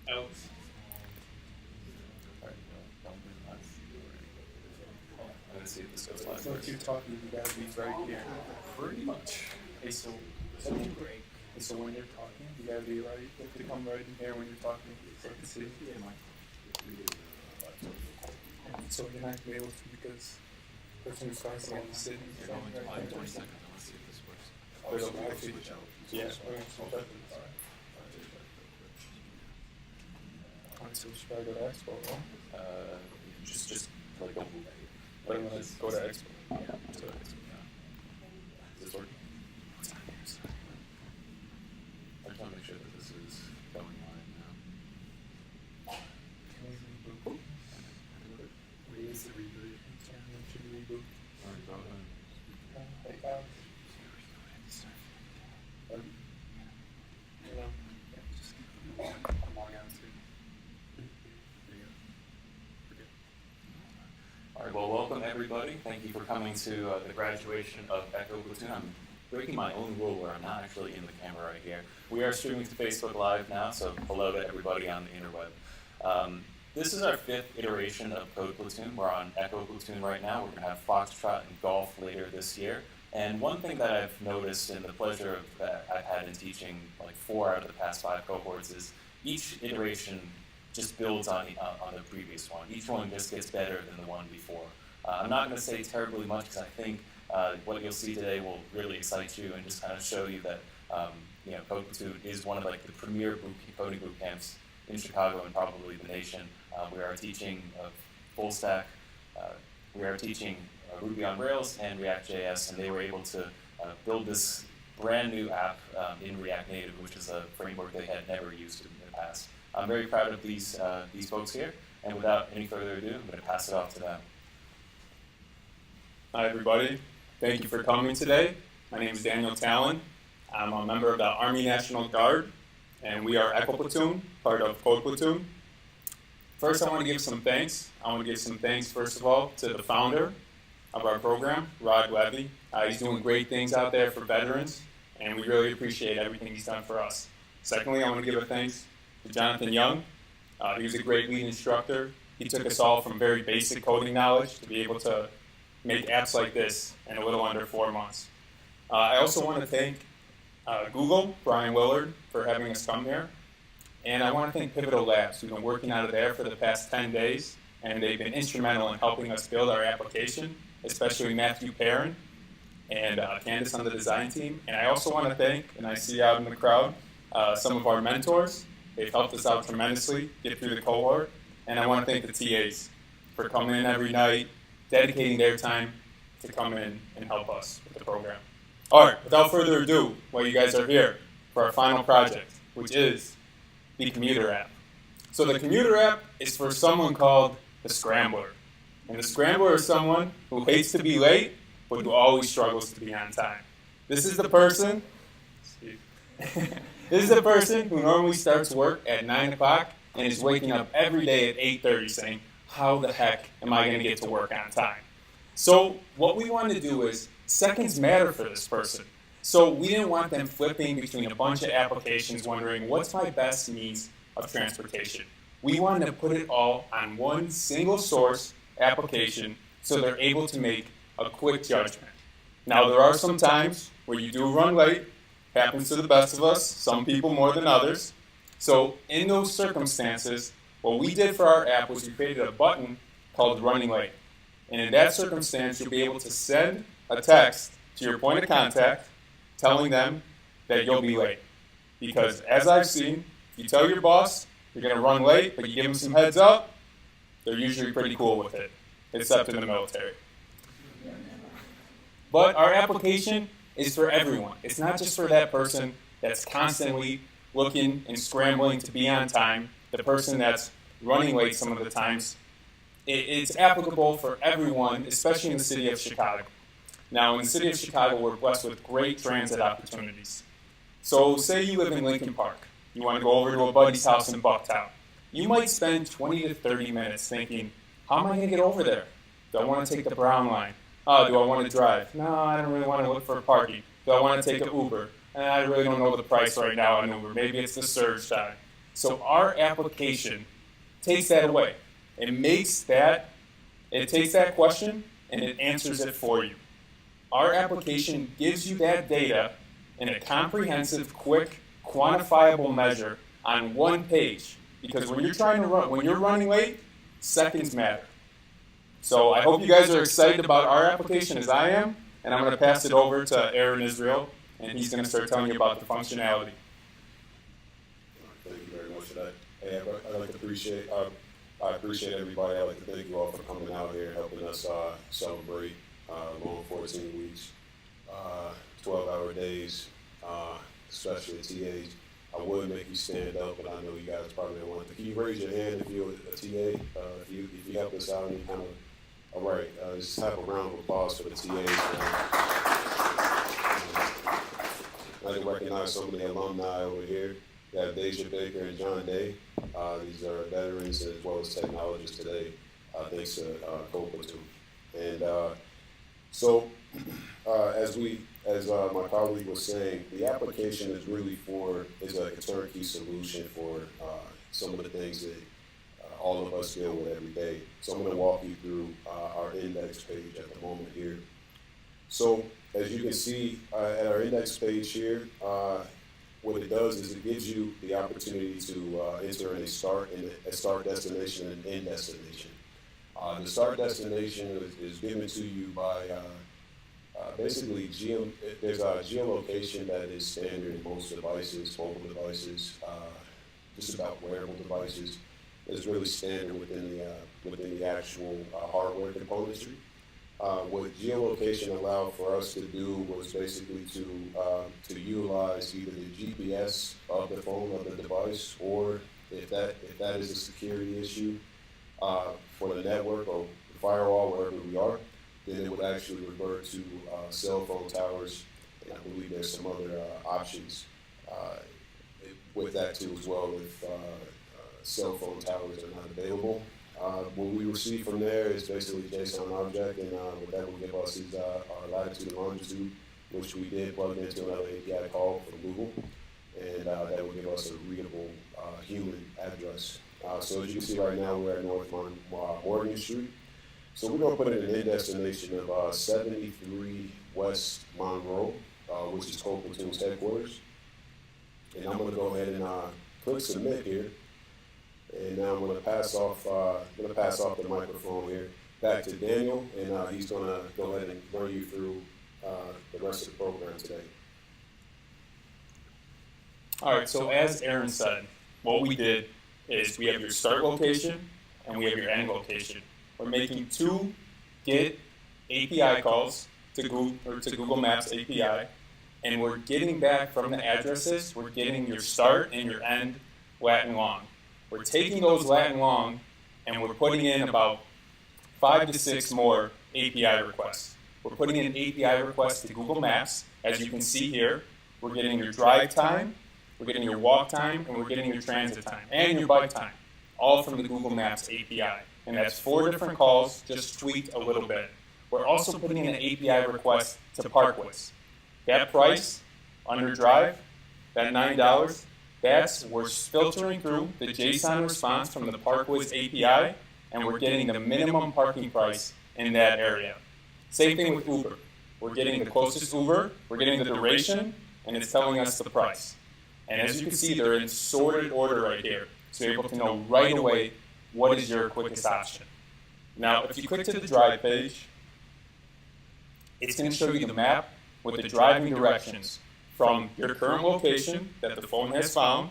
Alex. Let's see if this goes live. So if you're talking, you gotta be right here. Pretty much. Hey, so when you're talking, you gotta be right. You have to come right in here when you're talking, so I can see. So you're not gonna be able to because the person who's talking on the city. You're going to live 20 seconds. Let's see if this works. There's a live Switch feed. out. Yeah. Alright, so should I go to Expo? No? Just like don't move. But I'm gonna go to Expo. Yeah. Just go to Expo. Is this working? What's on here? I just want to make sure that this is going live now. Where is the reboot? Should we reboot? Alright, go ahead. Hey, Alex. You know, I'm logging on too. All right, well, welcome everybody. Thank you for coming to the graduation of Echo Platoon. I'm breaking my own rule where I'm not actually in the camera right here. We are streaming to Facebook Live now, so hello to everybody on the interweb. This is our 5th iteration of Code Platoon. We're on Echo Platoon right now. We're going to have Foxtrot and Golf later this year. And one thing that I've noticed and the pleasure that I've had in teaching like 4 out of the past 5 cohorts is each iteration just builds on the previous one. Each one just gets better than the one before. I'm not going to say terribly much because I think what you'll see today will really excite you and just kind of show you that Code Platoon is one of like the premier coding boot camps in Chicago and probably the nation. We are teaching full stack. We are teaching Ruby on Rails and React.js, and they were able to build this brand new app in React Native, which is a framework they had never used in the past. I'm very proud of these folks here, and without any further ado, I'm going to pass it off to them. Hi everybody, thank you for coming today. My name is Daniel Talon. I'm a member of the Army National Guard, and we are Echo Platoon, part of Code Platoon. First, I want to give some thanks. I want to give some thanks, first of all, to the founder of our program, Rod Levy. He's doing great things out there for veterans, and we really appreciate everything he's done for us. Secondly, I want to give a thanks to Jonathan Young. He was a great lead instructor. He took us all from very basic coding knowledge to be able to make apps like this in a little under 4 months. I also want to thank Google, Brian Willard, for having us come here. And I want to thank Pivotal Labs, who've been working out of there for the past 10 days, and they've been instrumental in helping us build our application, especially Matthew Perrin and Candace on the design team. And I also want to thank, and I see out in the crowd, some of our mentors. They've helped us out tremendously, get through the cohort. And I want to thank the TAs for coming in every night, dedicating their time to come in and help us with the program. All right, without further ado, while you guys are here for our final project, which is the commuter app. So the commuter app is for someone called the Scrambler. And the Scrambler is someone who hates to be late, but who always struggles to be on time. This is the person, who normally starts work at 9 o'clock and is waking up every day at 8:30 saying, how the heck am I going to get to work on time? So what we want to do is, seconds matter for this person. So we didn't want them flipping between a bunch of applications wondering, what's my best means of transportation? We wanted to put it all on one single source application so they're able to make a quick judgment. Now, there are some times where you do run late. Happens to the best of us, some people more than others. So in those circumstances, what we did for our app was we created a button called Running Late. And in that circumstance, you'll be able to send a text to your point of contact telling them that you'll be late. Because as I've seen, if you tell your boss you're going to run late, but you give them some heads up, they're usually pretty cool with it, except in the military. But our application is for everyone. It's not just for that person that's constantly looking and scrambling to be on time, the person that's running late some of the times. It's applicable for everyone, especially in the city of Chicago. Now, in the city of Chicago, we're blessed with great transit opportunities. So say you live in Lincoln Park. You want to go over to a buddy's house in Bucktown. You might spend 20 to 30 minutes thinking, how am I going to get over there? Do I want to take the Brown line? Do I want to drive? No, I don't really want to look for parking. Do I want to take an Uber? I really don't know the price right now on Uber. Maybe it's the surge time. So our application takes that away. It takes that question and it answers it for you. Our application gives you that data in a comprehensive, quick, quantifiable measure on one page. Because when you're running late, seconds matter. So I hope you guys are excited about our application as I am, and I'm going to pass it over to Aaron Israel, and he's going to start telling you about the functionality. Thank you very much for that. Hey, I'd like to appreciate everybody. I'd like to thank you all for coming out here, helping us celebrate long 14 weeks, 12-hour days, especially TAs. I would make you stand up, but I know you guys probably don't want to. Can you raise your hand if you're a TA? If you help us out any kind of, all right, just have a round of applause for the TAs. I'd like to recognize some of the alumni over here. We have Deja Baker and John Day. These are veterans as well as technologists today, thanks to Platoon. And so, as my colleague was saying, the application is really is a turnkey solution for some of the things that all of us deal with every day. So I'm going to walk you through our index page at the moment here. So as you can see at our index page here, what it does is it gives you the opportunity to enter in a start destination and an end destination. The start destination is given to you by basically there's a geolocation that is standard in most devices, mobile devices, just about wearable devices. It's really standard within the actual hardware componentry. What geolocation allowed for us to do was basically to utilize either the GPS of the phone or the device, or if that is a security issue for the network or the firewall wherever we are, then it would actually revert to cell phone towers, and I believe there's some other options with that too as well. If cell phone towers are not available, what we receive from there is basically JSON object, and what that will give us is our latitude and longitude, which we did plug into another API call from Google, and that will give us a readable human address. So as you can see right now, we're at North Morgan Street. So we're going to put in an end destination of 73 West Monroe, which is Platoon's headquarters. And I'm going to go ahead and click submit here. And now I'm going to pass off the microphone here back to Daniel, and he's going to go ahead and run you through the rest of the program today. All right, so as Aaron said, what we did is we have your start location and we have your end location. We're making 2 GET API calls to Google Maps API, and we're getting back from the addresses, we're getting your start and your end lat and long. We're taking those lat and long and we're putting in about 5 to 6 more API requests. We're putting in API requests to Google Maps. As you can see here, we're getting your drive time, we're getting your walk time, and we're getting your transit time, and your bike time, all from the Google Maps API. And that's 4 different calls, just tweaked a little bit. We're also putting in an API request to Parkways. That price, under drive, that $9, we're filtering through the JSON response from the Parkways API, and we're getting the minimum parking price in that area. Same thing with Uber. We're getting the closest Uber, we're getting the duration, and it's telling us the price. And as you can see, they're in sorted order right here. So you're able to know right away what is your quickest option. Now, if you click to the drive page, it's going to show you the map with the driving directions from your current location that the phone has found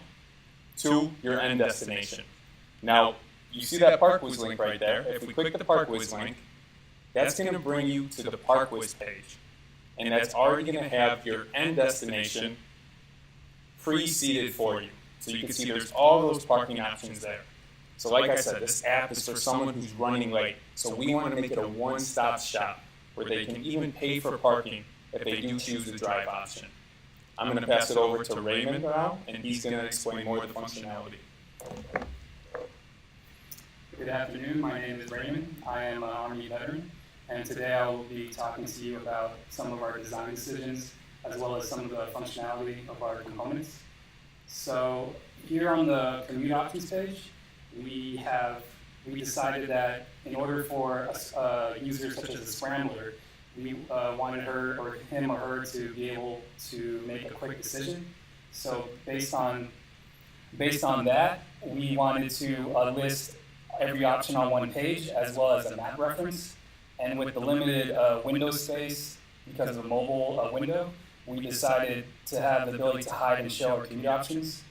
to your end destination. Now, you see that Parkways link right there. If we click the Parkways link, that's going to bring you to the Parkways page. And that's already going to have your end destination pre-seated for you. So you can see there's all those parking options there. So like I said, this app is for someone who's running late. So we want to make it a one-stop shop where they can even pay for parking if they do choose the drive option. I'm going to pass it over to Raymond now, and he's going to explain more of the functionality. Good afternoon, my name is Raymond. I am an Army veteran, and today I will be talking to you about some of our design decisions, as well as some of the functionality of our components. So here on the commute options page, we decided that in order for a user such as a scrambler, we wanted him or her to be able to make a quick decision. So based on that, we wanted to list every option on one page as well as a map reference. And with the limited window space, because of a mobile window, we decided to have the ability to hide and show our commute options.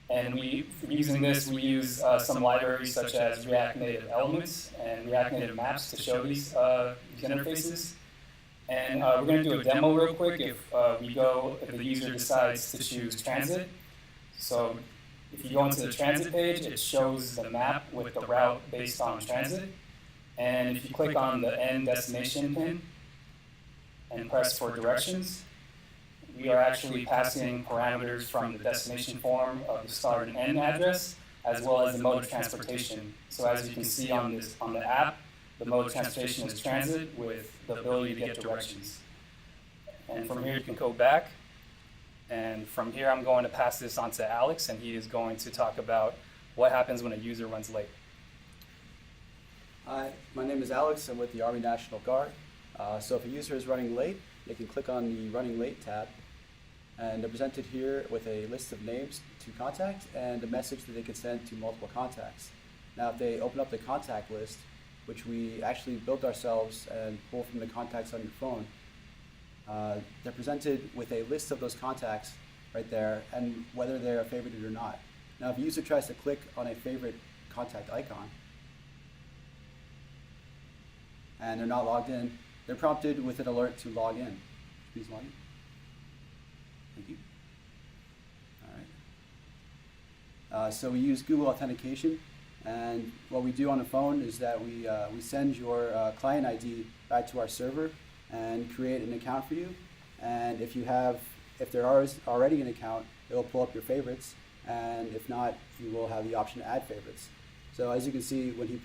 And using this, we use some libraries such as React Native Elements and React Native Maps to show these interfaces. And we're going to do a demo real quick if the user decides to choose transit. So if you go into the transit page, it shows the map with the route based on transit. And if you click on the end destination pin and press for directions, we are actually passing parameters from the destination form of the start and end address, as well as the mode of transportation. So as you can see on the app, the mode of transportation is transit with the ability to get directions. And from here you can go back. And from here I'm going to pass this on to Alex, and he is going to talk about what happens when a user runs late. Hi, my name is Alex. I'm with the Army National Guard. So if a user is running late, they can click on the Running Late tab, and they're presented here with a list of names to contact and a message that they can send to multiple contacts. Now if they open up the contact list, which we actually built ourselves and pull from the contacts on your phone, they're presented with a list of those contacts right there and whether they're favorited or not. Now if a user tries to click on a favorite contact icon and they're not logged in, they're prompted with an alert to log in. Please log in. Thank you. All right. So we use Google authentication, and what we do on the phone is that we send your client ID back to our server and create an account for you. And if there is already an account, it will pull up your favorites, and if not, you will have the option to add favorites. So as you can see, when he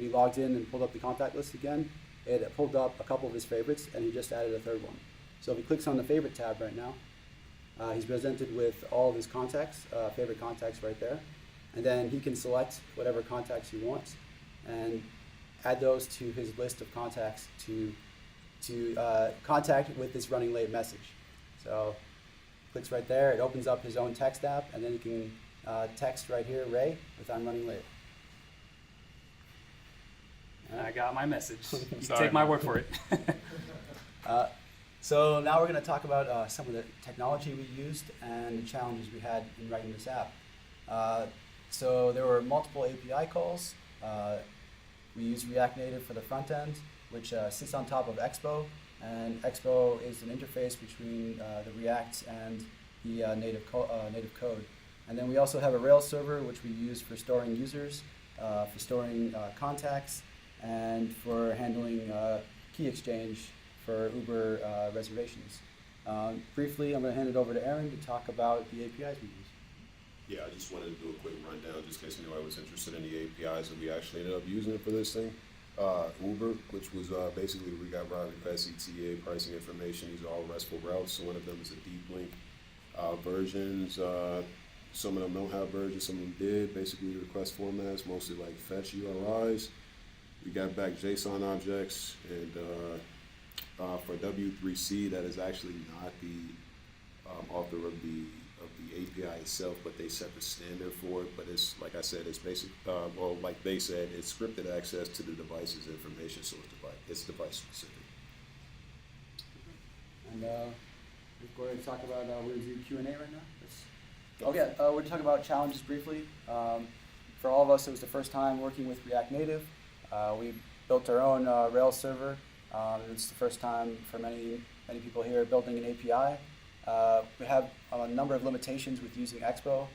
logged in and pulled up the contact list again, it pulled up a couple of his favorites, and he just added a third one. So if he clicks on the favorite tab right now, he's presented with all of his contacts, favorite contacts right there. And then he can select whatever contacts he wants and add those to his list of contacts to contact with this running late message. So clicks right there, it opens up his own text app, and then he can text right here, Ray, with I'm running late. I got my message. You can take my word for it. So now we're going to talk about some of the technology we used and the challenges we had in writing this app. So there were multiple API calls. We used React Native for the front end, which sits on top of Expo, and Expo is an interface between the React and the native code. And then we also have a Rails server, which we use for storing users, for storing contacts, and for handling key exchange for Uber reservations. Briefly, I'm going to hand it over to Aaron to talk about the APIs we use. Yeah, I just wanted to do a quick rundown just in case anybody was interested in the APIs that we actually ended up using for this thing. Uber, which was basically we got routing requests, ETA, pricing information. These are all RESTful routes. So one of them is a deep link versions. Some of them don't have versions, some of them did. Basically the request formats, mostly like fetch URIs. We got back JSON objects, and for W3C, that is actually not the author of the API itself, but they set the standard for it. But it's, like I said, it's basic, well, like they said, it's scripted access to the device's information, so it's device specific. And we're going to talk about, we're going to do Q&A right now. Okay, we're going to talk about challenges briefly. For all of us, it was the first time working with React Native. We built our own Rails server. It's the first time for many people here building an API. We have a number of limitations with using Expo.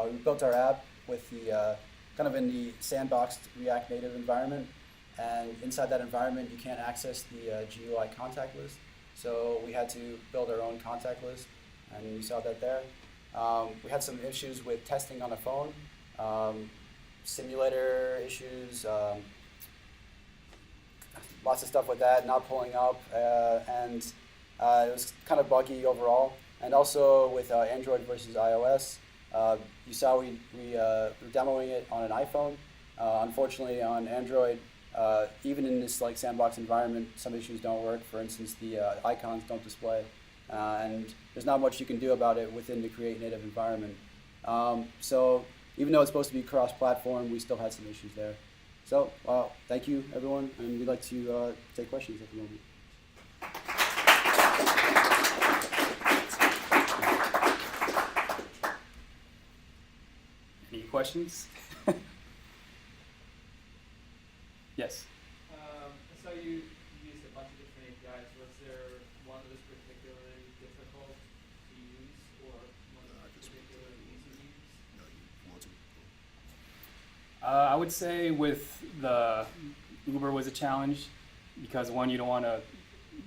We built our app with the kind of in the sandboxed React Native environment, and inside that environment you can't access the GUI contact list. So we had to build our own contact list, and you saw that there. We had some issues with testing on the phone, simulator issues, lots of stuff with that, not pulling up, and it was kind of buggy overall. And also with Android versus iOS, you saw we're demoing it on an iPhone. Unfortunately, on Android, even in this like sandbox environment, some issues don't work. For instance, the icons don't display, and there's not much you can do about it within the Create Native environment. So even though it's supposed to be cross-platform, we still had some issues there. So thank you, everyone, and we'd like to take questions at the moment. Any questions? Yes. I saw you used a bunch of different APIs. Was there one that was particularly difficult to use or one that was particularly easy to use? I would say with the Uber was a challenge because one, you don't want to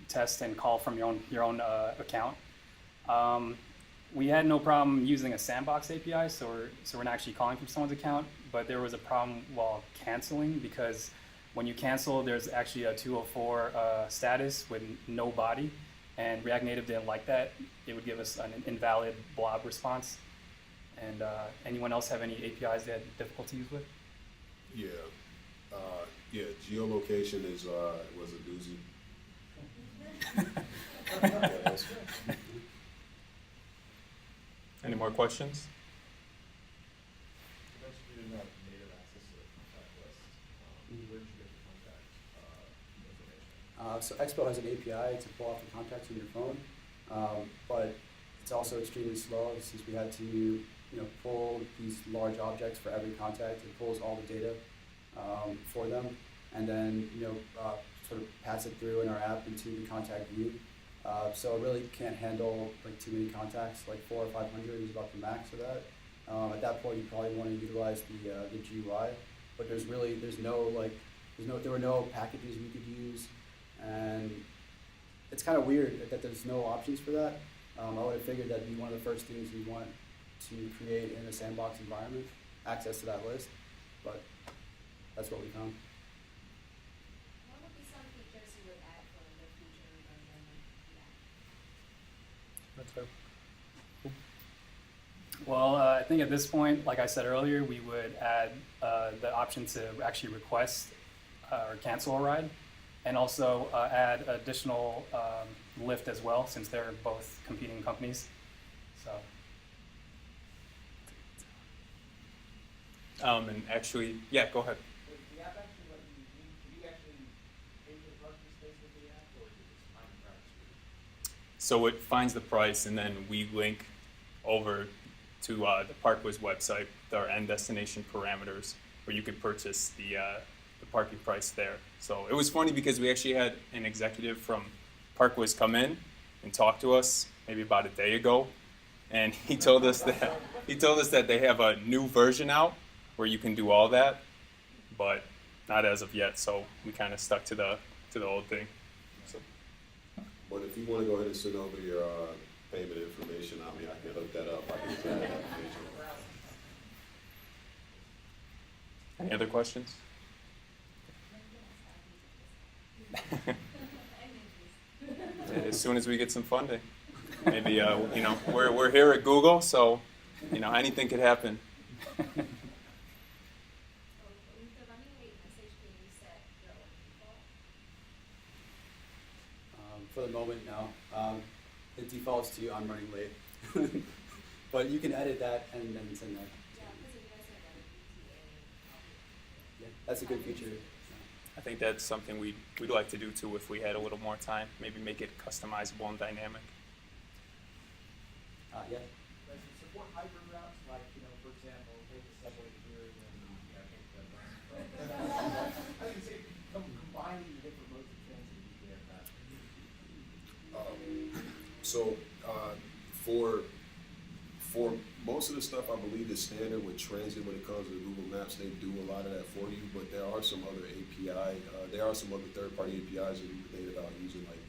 test and call from your own account. We had no problem using a sandbox API, so we're not actually calling from someone's account, but there was a problem while canceling because when you cancel, there's actually a 204 status with no body, and React Native didn't like that. It would give us an invalid blob response. And anyone else have any APIs they had difficulties with? Yeah, geolocation was a doozy. Any more questions? You mentioned you didn't have native access to the contact list. Where did you get the contact information? So Expo has an API to pull off the contacts on your phone, but it's also extremely slow since we had to pull these large objects for every contact. It pulls all the data for them, and then sort of pass it through in our app into the contact view. So it really can't handle like too many contacts. Like 400 or 500 is about the max of that. At that point, you probably want to utilize the GUI, but there were no packages we could use, and it's kind of weird that there's no options for that. I would have figured that'd be one of the first things you want to create in a sandbox environment, access to that list, but that's what we found. What would be some features you would add for the future version of the app? That's fair. Well, I think at this point, like I said earlier, we would add the option to actually request or cancel a ride, and also add additional Lyft as well, since they're both competing companies. So. And actually, yeah, go ahead. Would the app actually let you actually pay for the parking space with the app, or is it just find the price? So it finds the price, and then we link over to the Parkways website with our end destination parameters, where you could purchase the parking price there. So it was funny because we actually had an executive from Parkways come in and talk to us maybe about a day ago, and he told us that they have a new version out where you can do all that, but not as of yet. So we kind of stuck to the old thing. So. But if you want to go ahead and send over your payment information, I can hook that up. I can send that information. Any other questions? As soon as we get some funding, maybe we're here at Google, so anything could happen. So with the running late message, can you set your own default? For the moment, no. The default is to I'm running late, but you can edit that and then send that. Yeah, because if you guys have that ETA, Yeah, that's a good feature. I think that's something we'd like to do too if we had a little more time. Maybe make it customizable and dynamic. Yeah. Does it support hybrid routes, like, for example, take the subway here and then, take the bus? I would say combining the different modes of transit would be fantastic. So for most of the stuff, I believe is standard with transit when it comes to Google Maps. They do a lot of that for you, but there are some other there are some other third-party APIs that we debated about using, like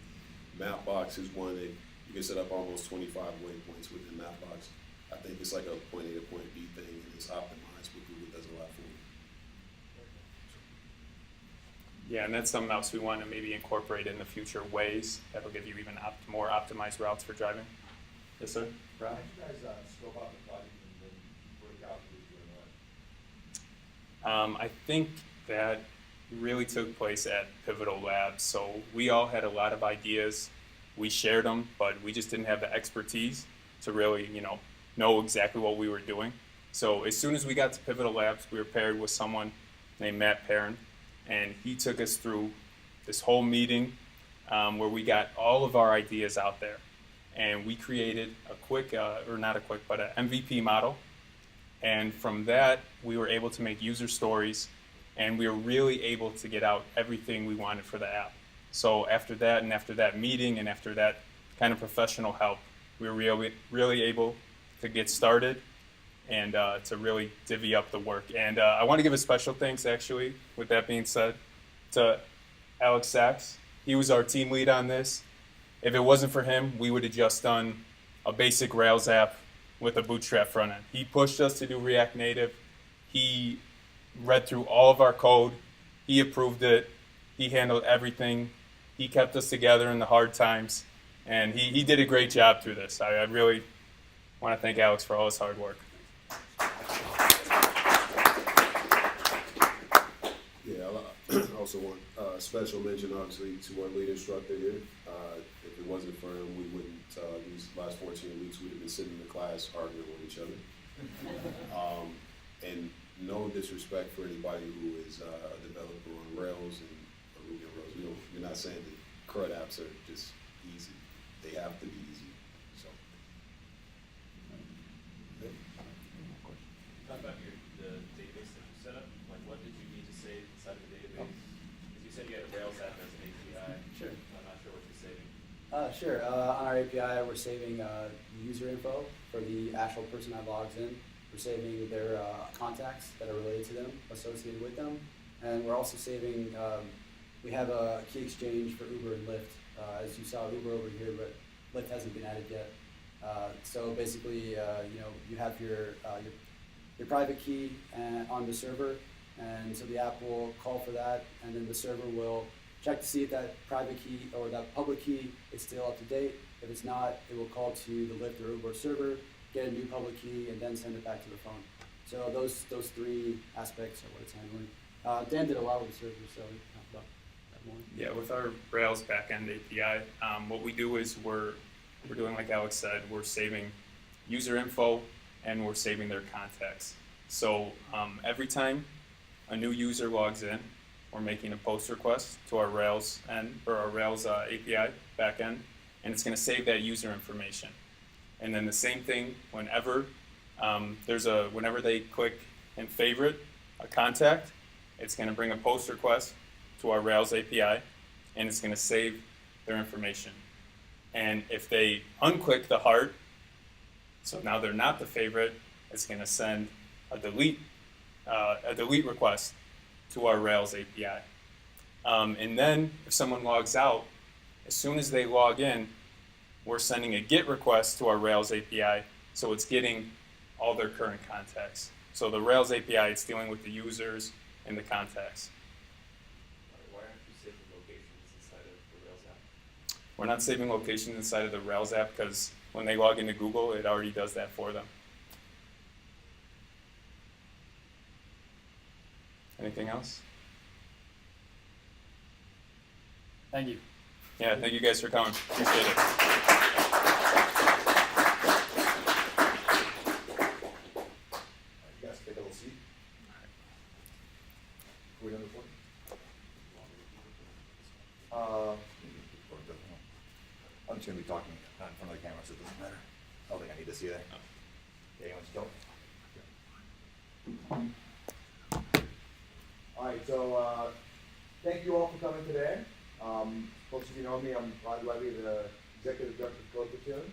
Mapbox is one that you can set up almost 25 waypoints within Mapbox. I think it's like a point A to point B thing, and it's optimized, but Google does a lot for you. Yeah, and that's something else we want to maybe incorporate in the future ways that'll give you even more optimized routes for driving. Yes, sir. How Rob? did you guys scope out the project and then work out who's doing what? I think that really took place at Pivotal Labs. So we all had a lot of ideas. We shared them, but we just didn't have the expertise to really, know exactly what we were doing. So as soon as we got to Pivotal Labs, we were paired with someone named Matt Perrin, and he took us through this whole meeting where we got all of our ideas out there. And we created a quick, or not a quick, but an MVP model. And from that, we were able to make user stories, and we were really able to get out everything we wanted for the app. So after that, and after that meeting, and after that kind of professional help, we were really able to get started and to really divvy up the work. And I want to give a special thanks, actually, with that being said, to Alex Sachs. He was our team lead on this. If it wasn't for him, we would have just done a basic Rails app with a Bootstrap front end. He pushed us to do React Native. He read through all of our code. He approved it. He handled everything. He kept us together in the hard times. And he did a great job through this. I really want to thank Alex for all his hard work. Yeah, I also want special mention, obviously, to our lead instructor here. If it wasn't for him, we wouldn't, these last 14 weeks, we'd have been sitting in the class arguing with each other. And no disrespect for anybody who is a developer on Rails and Ruby on Rails. We're not saying that CRUD apps are just easy. They have to be easy. So. Talk about the database that you set up. Like, what did you need to save inside of the database? Because you said you had a Rails app as an API. Sure. I'm not sure what you're saving. Sure. On our API, we're saving user info for the actual person that logs in. We're saving their contacts that are related to them, associated with them. And we're also saving, we have a key exchange for Uber and Lyft. As you saw Uber over here, but Lyft hasn't been added yet. So basically, you have your private key on the server, and so the app will call for that, and then the server will check to see if that private key or that public key is still up to date. If it's not, it will call to the Lyft or Uber server, get a new public key, and then send it back to the phone. So those three aspects are what it's handling. Dan did a lot with the server, so we can talk about that more. Yeah, with our Rails backend API, what we do is we're doing like Alex said, we're saving user info and we're saving their contacts. So every time a new user logs in, we're making a post request to our Rails API backend, and it's going to save that user information. And then the same thing whenever whenever they click and favorite a contact, it's going to bring a post request to our Rails API, and it's going to save their information. And if they unclick the heart, so now they're not the favorite, it's going to send a delete request to our Rails API. And then if someone logs out, as soon as they log in, we're sending a GET request to our Rails API, so it's getting all their current contacts. So the Rails API is dealing with the users and the contacts. Why aren't you saving locations inside of the Rails app? We're not saving locations inside of the Rails app because when they log into Google, it already does that for them. Anything else? Thank you. Yeah, thank you guys for coming. Appreciate it. You guys take a little seat. Are we done before? I'm just going to be talking in front of the camera, so it doesn't matter. I don't think I need to see that. Yeah, you want to go? All right, so thank you all for coming today. Folks, if you know me, I'm Rod Levy, the Executive Director of Platoon.